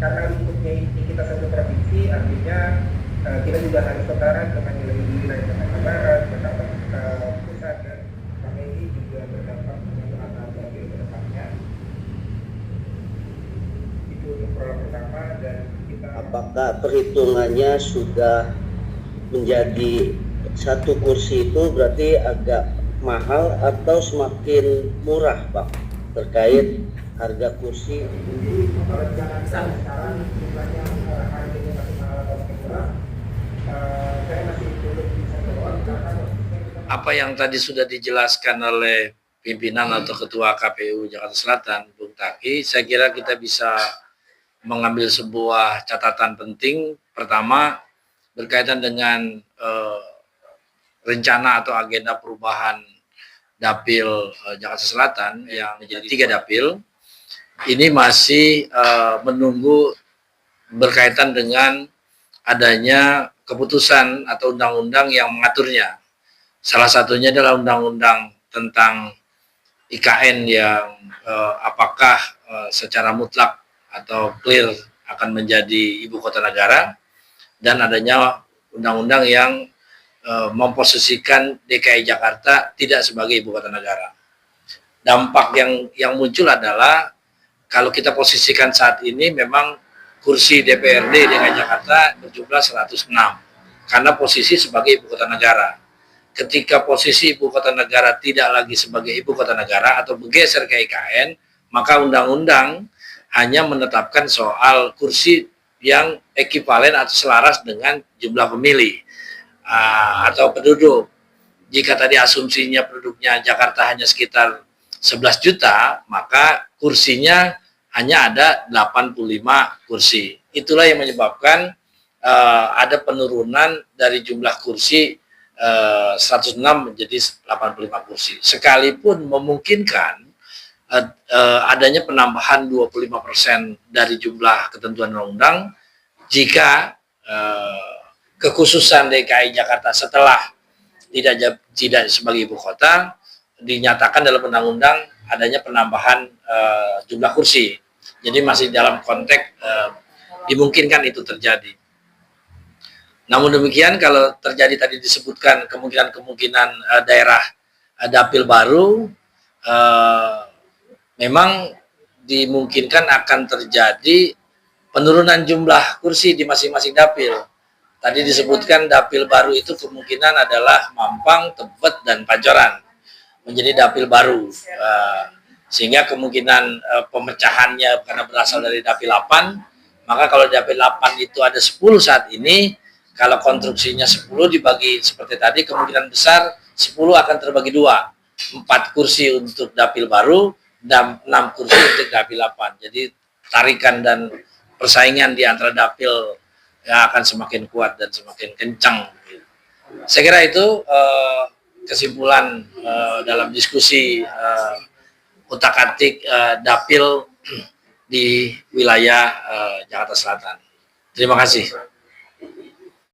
karena lingkupnya ini kita satu provinsi, artinya kita juga harus setara dengan wilayah Jakarta Barat, Jakarta Pusat, dan kami ini juga berdampak dengan antar dapil ke depannya. Itu untuk program pertama. Dan kita, apakah perhitungannya sudah menjadi satu kursi itu berarti agak mahal atau semakin murah, Pak, terkait harga kursi? jadi kalau jangan sekarang jumlahnya harganya masih mahal atau masih murah, saya masih belum bisa jawab karena apa yang tadi sudah dijelaskan oleh pimpinan atau Ketua KPU Jakarta Selatan, Bung Taki, saya kira kita bisa mengambil sebuah catatan penting. Pertama, berkaitan dengan rencana atau agenda perubahan dapil Jakarta Selatan yang menjadi 3 dapil, ini masih menunggu berkaitan dengan adanya keputusan atau undang-undang yang mengaturnya. Salah satunya adalah undang-undang tentang IKN yang apakah secara mutlak atau clear akan menjadi ibu kota negara, dan adanya undang-undang yang memposisikan DKI Jakarta tidak sebagai ibu kota negara. Dampak yang muncul adalah kalau kita posisikan saat ini memang kursi DPRD DKI Jakarta berjumlah 106 karena posisi sebagai ibu kota negara. Ketika posisi ibu kota negara tidak lagi sebagai ibu kota negara atau bergeser ke IKN, maka undang-undang hanya menetapkan soal kursi yang ekivalen atau selaras dengan jumlah pemilih atau penduduk. Jika tadi asumsinya penduduknya Jakarta hanya sekitar 11 juta, maka kursinya hanya ada 85 kursi. Itulah yang menyebabkan ada penurunan dari jumlah kursi 106 menjadi 85 kursi. Sekalipun memungkinkan adanya penambahan 25% dari jumlah ketentuan undang-undang jika kekhususan DKI Jakarta setelah tidak sebagai ibu kota dinyatakan dalam undang-undang adanya penambahan jumlah kursi. Jadi masih dalam konteks dimungkinkan itu terjadi. Namun demikian, kalau terjadi tadi disebutkan kemungkinan daerah dapil baru, memang dimungkinkan akan terjadi penurunan jumlah kursi di masing-masing dapil. Tadi disebutkan dapil baru itu kemungkinan adalah Mampang, Tebet, dan Pancoran menjadi dapil baru. Sehingga kemungkinan pemecahannya karena berasal dari dapil 8, maka kalau dapil 8 itu ada 10 saat ini, kalau konstruksinya 10 dibagi seperti tadi, kemungkinan besar 10 akan terbagi 2. 4 kursi untuk dapil baru dan 6 kursi untuk dapil 8. Jadi tarikan dan persaingan di antara dapil yang akan semakin kuat dan semakin kencang. Saya kira itu kesimpulan dalam diskusi utak-atik dapil di wilayah Jakarta Selatan. Terima kasih.